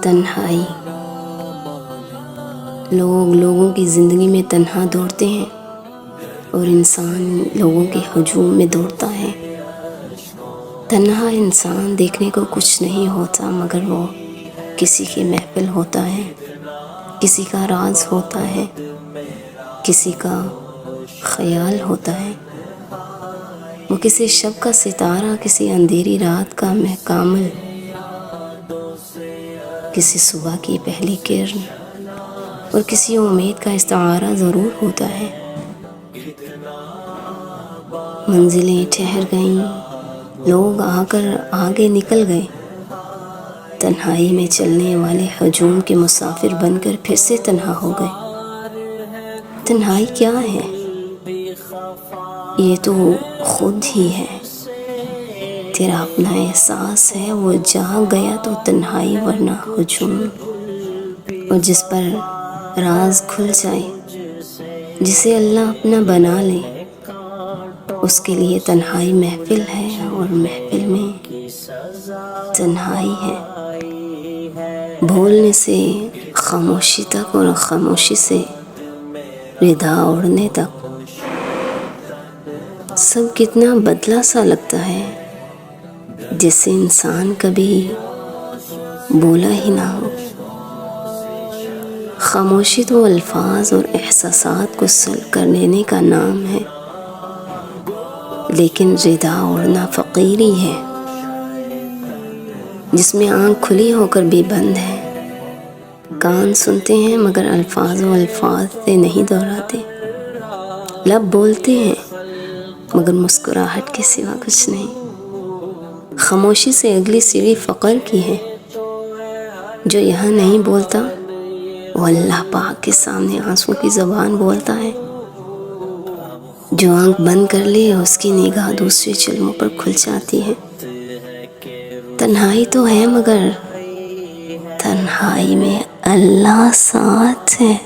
تنہائی، لوگ لوگوں کی زندگی میں تنہا دوڑتے ہیں اور انسان لوگوں کے ہجوم میں دوڑتا ہے۔ تنہا انسان دیکھنے کو کچھ نہیں ہوتا، مگر وہ کسی کی محفل ہوتا ہے، کسی کا راز ہوتا ہے، کسی کا خیال ہوتا ہے۔ وہ کسی شب کا ستارہ، کسی اندھیری رات کا کامل، کسی صبح کی پہلی کرن اور کسی امید کا استعارہ ضرور ہوتا ہے۔ منزلیں ٹھہر گئیں، لوگ آ کر آگے نکل گئے، تنہائی میں چلنے والے ہجوم کے مسافر بن کر پھر سے تنہا ہو گئے۔ تنہائی کیا ہے؟ یہ تو خود ہی ہے، تیرا اپنا احساس ہے۔ وہ جاگ گیا تو تنہائی ورنہ ہجوم، اور جس پر راز کھل جائے، جسے اللہ اپنا بنا لے، اس کے لیے تنہائی محفل ہے، اور محفل میں تنہائی ہے۔ بولنے سے خاموشی تک اور خاموشی سے ردا اڑنے تک سب کتنا بدلا سا لگتا ہے، جیسے انسان کبھی بولا ہی نہ ہو۔ خاموشی تو الفاظ اور احساسات کو سلب کر لینے کا نام ہے، لیکن ردا اڑنا فقیری ہے، جس میں آنکھ کھلی ہو کر بھی بند ہے، کان سنتے ہیں مگر الفاظ و الفاظ سے نہیں دہراتے، لب بولتے ہیں مگر مسکراہٹ کے سوا کچھ نہیں۔ خاموشی سے اگلی سیڑھی فقر کی ہے۔ جو یہاں نہیں بولتا وہ اللہ پاک کے سامنے آنسوں کی زبان بولتا ہے۔ جو آنکھ بند کر لے اس کی نگاہ دوسرے چلموں پر کھل جاتی ہے۔ تنہائی تو ہے مگر تنہائی میں اللہ ساتھ ہے۔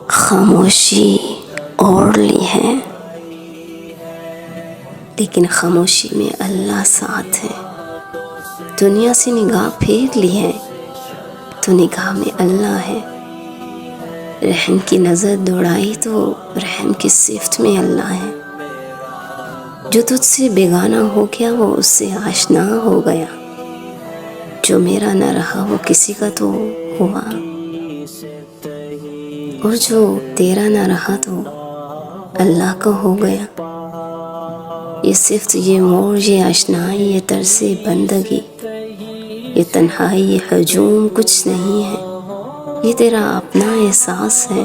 خاموشی اوڑھ لی ہے، لیکن خاموشی میں اللہ ساتھ ہے۔ دنیا سے نگاہ پھیر لی ہے تو نگاہ میں اللہ ہے۔ رحم کی نظر دوڑائی تو رحم کی صفت میں اللہ ہے۔ جو تجھ سے بیگانہ ہو گیا وہ اس سے آشنا ہو گیا، جو میرا نہ رہا وہ کسی کا تو ہوا، اور جو تیرا نہ رہا تو اللہ کا ہو گیا۔ یہ صفت، یہ موڑ، یہ آشنائی، یہ طرز بندگی، یہ تنہائی، یہ ہجوم کچھ نہیں ہے، یہ تیرا اپنا احساس ہے۔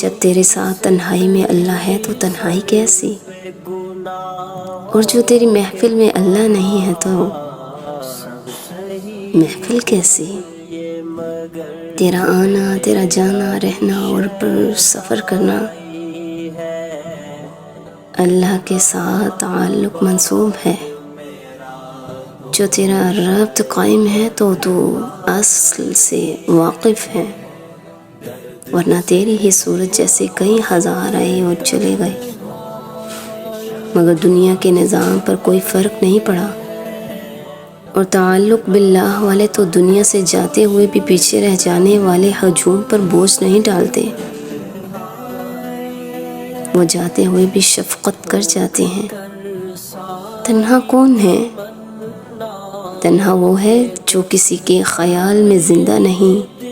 جب تیرے ساتھ تنہائی میں اللہ ہے تو تنہائی کیسی؟ اور جو تیری محفل میں اللہ نہیں ہے تو محفل کیسی؟ تیرا آنا، تیرا جانا، رہنا اور پر سفر کرنا اللہ کے ساتھ تعلق منسوب ہے۔ جو تیرا ربط قائم ہے تو اصل سے واقف ہے، ورنہ تیری ہی صورت جیسے کئی ہزار آئے اور چلے گئے، مگر دنیا کے نظام پر کوئی فرق نہیں پڑا۔ اور تعلق باللہ والے تو دنیا سے جاتے ہوئے بھی پیچھے رہ جانے والے ہجوم پر بوجھ نہیں ڈالتے، وہ جاتے ہوئے بھی شفقت کر جاتے ہیں۔ تنہا کون ہے؟ تنہا وہ ہے جو کسی کے خیال میں زندہ نہیں،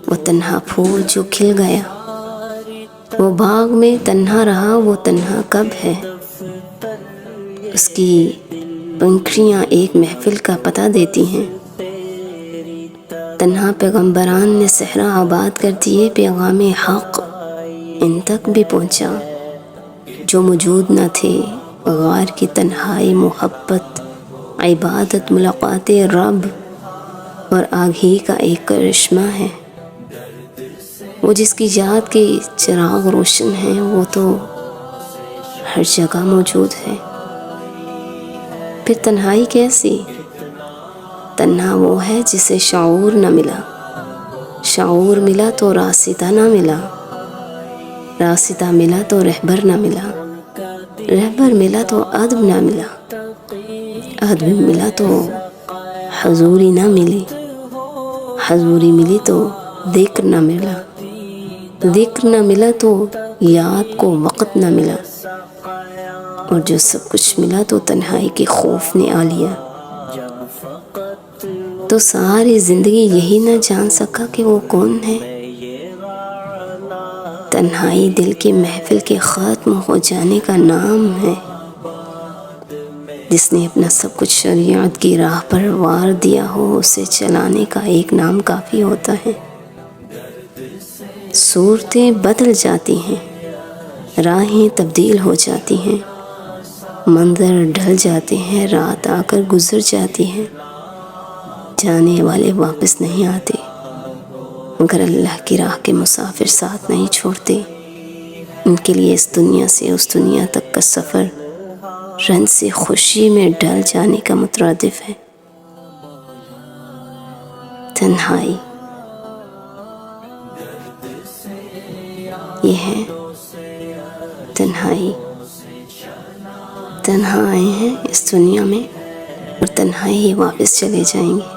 وہ تنہا پھول جو کھل گیا، وہ باغ میں تنہا رہا، وہ تنہا کب ہے؟ اس کی پنکھڑیاں ایک محفل کا پتہ دیتی ہیں۔ تنہا پیغمبران نے صحرا آباد کر دیے، پیغام حق ان تک بھی پہنچا۔ جو موجود نہ تھے، غار کی تنہائی محبت، عبادت، ملاقات رب اور آگہی کا ایک کرشمہ ہے۔ وہ جس کی یاد کے چراغ روشن ہیں وہ تو ہر جگہ موجود ہے۔ پھر تنہائی کیسی؟ تنہا وہ ہے جسے شعور نہ ملا، شعور ملا تو راستہ نہ ملا، راستہ ملا تو رہبر نہ ملا، رہبر ملا تو ادب نہ ملا، آدمی ملا تو حضوری نہ ملی، حضوری ملی تو ذکر نہ ملا، ذکر نہ ملا تو یاد کو وقت نہ ملا، اور جو سب کچھ ملا تو تنہائی کے خوف نے آ لیا۔ تو ساری زندگی یہی نہ جان سکا کہ وہ کون ہے۔ تنہائی دل کی محفل کے ختم ہو جانے کا نام ہے۔ جس نے اپنا سب کچھ شریعت کی راہ پر وار دیا ہو، اسے چلانے کا ایک نام کافی ہوتا ہے۔ صورتیں بدل جاتی ہیں، راہیں تبدیل ہو جاتی ہیں، منظر ڈھل جاتے ہیں، رات آ کر گزر جاتی ہے، جانے والے واپس نہیں آتے، مگر اللہ کی راہ کے مسافر ساتھ نہیں چھوڑتے۔ ان کے لیے اس دنیا سے اس دنیا تک کا سفر رنج سے خوشی میں ڈل جانے کا مترادف ہے۔ تنہائی یہ ہے، تنہائی، تنہا آئے ہیں اس دنیا میں اور تنہائی ہی واپس چلے جائیں گے۔